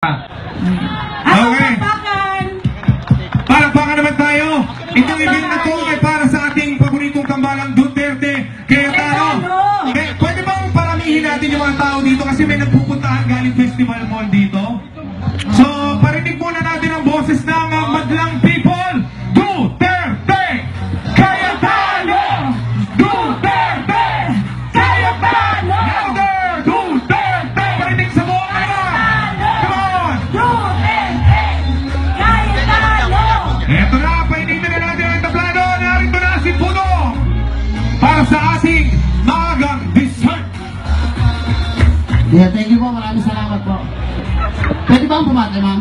Okay. Palakpakan naman tayo. Itong event na to ay para sa ating paboritong tambalang Duterte. Kaya pwede bang paramihin natin yung mga tao dito kasi may nagpupuntahan galing Festival Mall dito. So, parinig muna natin ang boses ng madlang people. Duterte! Cayetano! Duterte! Cayetano! Louder! Duterte! Parinig sa buong eto na, painitin na natin ang tablado. Narito na si Puno para sa ating maagang dessert. Yeah, thank you po. Maraming salamat po. Pwede ba ang bumati, ma'am?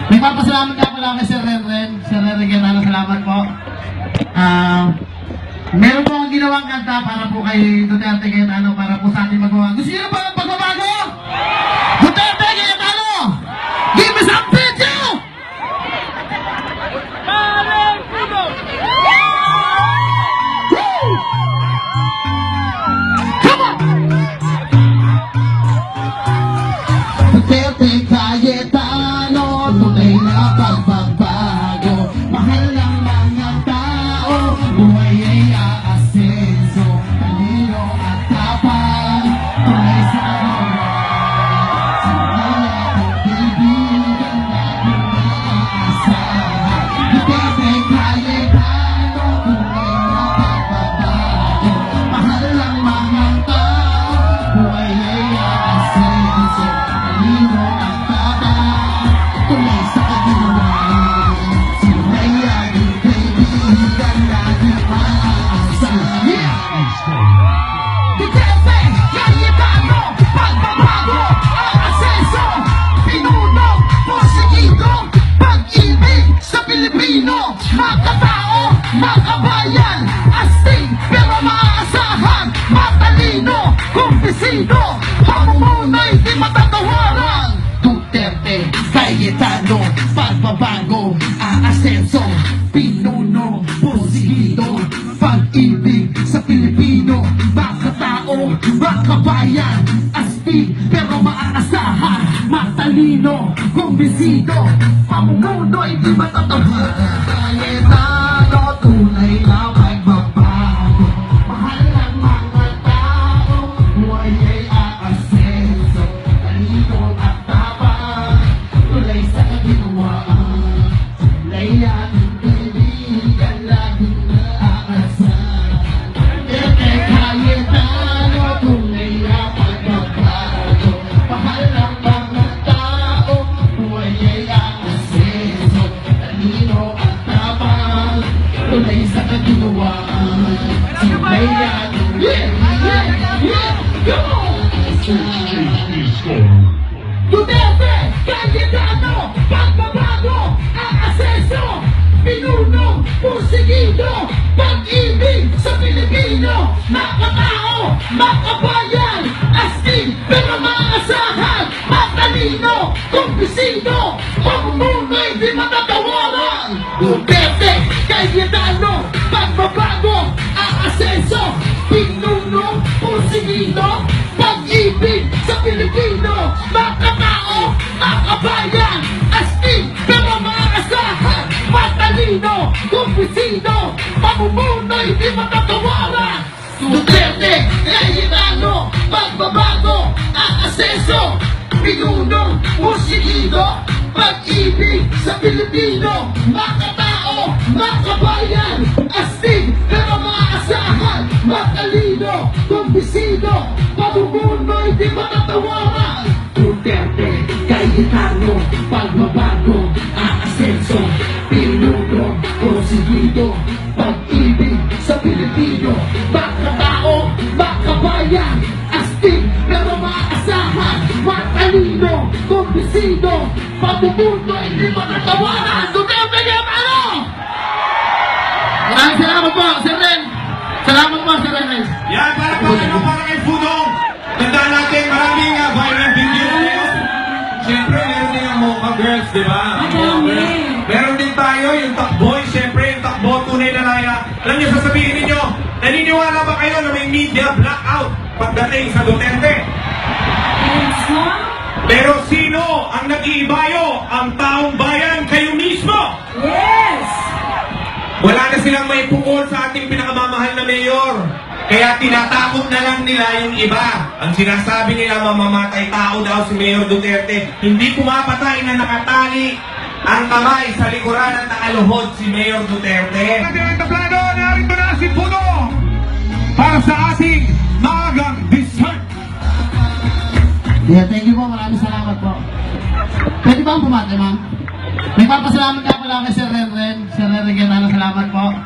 May papasalamat nga pala kay Sir Renren. Sir Renren, salamat po. Meron po akong ginawang kanta para po kay Duterte Cayetano, para po sa ating magawa. Gusto niyo ba ang pagbabago? Duterte Cayetano! Give me some video! Duterte Cayetano, tunay na pagbabago. Mahal ng mga tao, buhay ay aasenso. Talino at tapang, tunay sa kaibigan natin maaasahan. Duterte Cayetano, tunay na pagbabago. Mahal ng mga tao, buhay ay aasenso. Talino at tapang, tunay sa kaibigan. Tunay ang kaibigan natin maaasahan. Duterte Cayetano, pagbabago, aasenso. Pinuno, porsigido, pag-ibig sa Pilipino. Makatao, makabayan, astig pero maaasahan. Matalino, kumpisido, pamumunoy di matatawaran. Duterte Cayetano, pagbabago, aasenso. Pinuno, porsigido, pag-ibig sa Pilipino. Makatao, makabayan, astig pero maaasahan. Matalino, kumbisido, pamumunoy di matatawaran. Cayetano, tunay na pagbabago. Mahal ng mga tao, buhay ay aasenso. Talino at tapang, tulay sa kaginawaan. Tulay ating kaibigan, laging naaasahan. Duterte Cayetano, tunay na pagbabago. Mahal ng mga tao, buhay ay aasenso. Talino at tapang, tulay sa kaginawaan. Tulay ating kaibigan, Duterte Cayetano, pagbabago, aasenso. Pinuno, porsigido, pag-ibig sa Pilipino. Makatao, makabayan, astig pero maaasahan. Matalino, kumbisido, pamumunoy di matatawaran. Duterte Cayetano, pagbabago, aasenso. Pinuno, porsigido, pag-ibig sa Pilipino. Makatao, makabayan, astig pero maaasahan. Matalino, kumbisido, pamumunoy di matatawaran. Duterte Cayetano, pagbabago, aasenso. Pinuno, porsigido, pag-ibig sa Pilipino. Makatao, makabayan, astig pero maaasahan. Matalino, kumbisido, pamumunoy di matatawaran. Duterte Cayetano, pagbabago, aasenso. Pinuno, porsigido, pag-ibig sa Pilipino. Makatao, makabayan, astig pero maaasahan. Matalino, kumbisido, pamumunoy di matatawaran. Duterte Cayetano! Maraming salamat po, Sir Ren. Salamat po, Sir Ren. Yan, para kay Pudong. Tandaan natin, maraming viral videos. Siyempre, meron din yung Mocha Girls, di ba? Meron din tayo, yung Takboy. Siyempre, yung Takbo, tunay na laya. Alam niyo, sasabihin ninyo, naniniwala ba kayo na may media blackout pagdating sa Duterte? Yes, ma'am. Pero sino ang nag-iibayo? Ang taong bayan, kayo mismo! Yes! Wala na silang may pukol sa ating pinakamamahal na mayor. Kaya tinatakot na lang nila yung iba. Ang sinasabi nila, mamamatay tao daw si Mayor Duterte. Hindi pumapatay na nakatali ang kamay sa likuran at nakaluhod si Mayor Duterte. At plano, narito na si Puno para sa ating maagang dessert. Yeah, thank you po. Maraming salamat po. Pwede ba ang bumati, ma'am? Nagpapasalamat nga pala kay Sir Renren. Sir Renren, salamat po.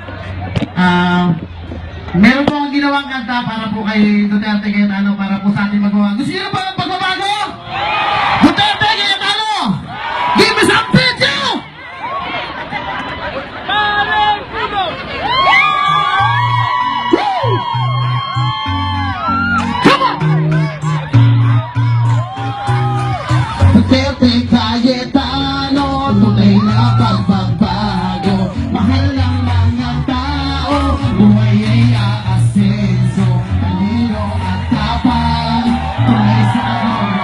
Meron po akong ginawang kanta para po kay Duterte Cayetano, para po sa ating magawa. Gusto niyo ba ang pagbabago? Duterte Cayetano! Give me some video! Woo! Come on! Duterte Cayetano, tunay na pagbabago. Mahal ng mga tao, buhay ay aasenso. Talino at tapang, tunay sa gawa.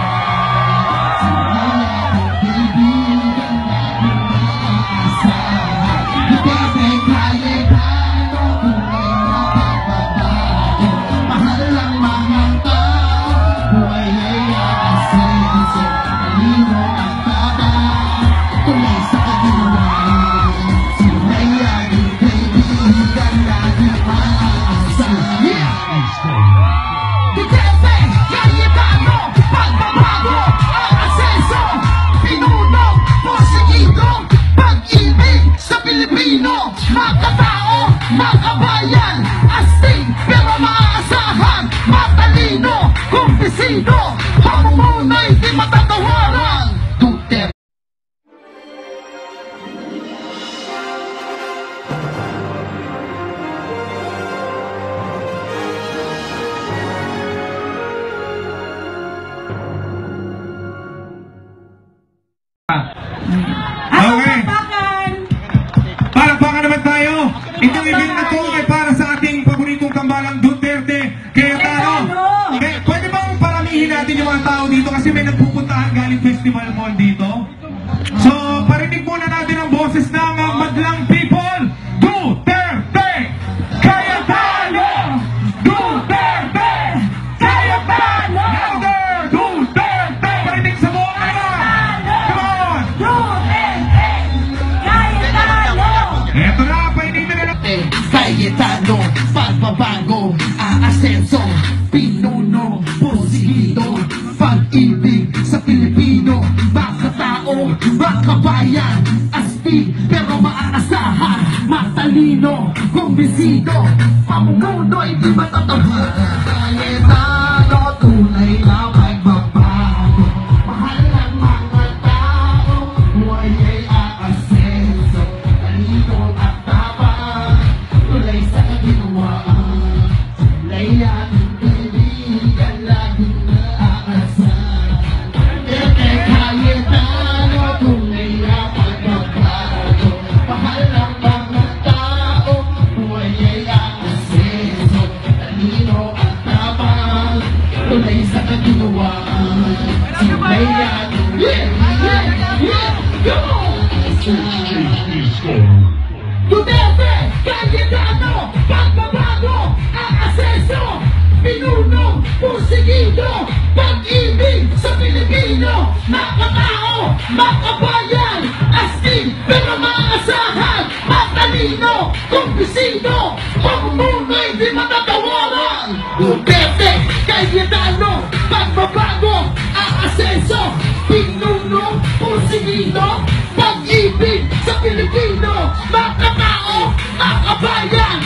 Simula at kaibigan natin maaasahan. Duterte Cayetano, tunay na pagbabago. Mahal ng mga tao, buhay ay aasenso. Talino at tapang, tunay sa gawa. Simula at kaibigan natin maaasahan. Duterte Cayetano, pagbabago, ang asenso. Pinuno, porsigido, pag-ibig sa Pilipino. Makatao, makabayan, astig pero maaasahan. Matalino, kumpisido, hamunay di matatawaran. Duterte. Okay. Palakpakan! Palakpakan naman tayo. Itong event na to ay para sa ating paboritong tambalang Duterte Cayetano. Pwede bang paramihin natin yung mga tao dito kasi may nagpupuntahan galing Festival Mall dito? So, parinig muna natin ang boses ng madlang people. Duterte Cayetano! Duterte Cayetano! Louder! Duterte! Parinig sa buong naman! Come on! Duterte! Cayetano! Eto na, painitin na lang. Cayetano, pagbabago, aasenso. Pinuno, porsigido, pag-ibig sa Pilipino. Makatao, makabayan, astig pero maaasahan. Matalino, kumbisido, pamumuno'y di matatawaran. Cayetano, tunay na pagbabago. Mahal ng mga tao, buhay ay aasenso. Talino at tapang, tulay sa kaginawaan. Tulay ating kaibigan, laging naaasahan. Duterte Cayetano, tunay na pagbabago. Mahal ng mga tao, buhay ay aasenso. Talino at tapang, tulay sa kaginawaan. Tulay ating kaibigan, go! Duterte Cayetano, pagbabago, ang asenso. Pinuno, porsigido, pag-ibig sa Pilipino. Makatao, makabayan, astig pero maaasahan. Matalino, kumbisido, pamumuno'y di matatawaran. Duterte Cayetano, pagbabago, ang asenso. Pinuno, porsigido, pag-ibig sa Pilipino. Makatao, makabayan,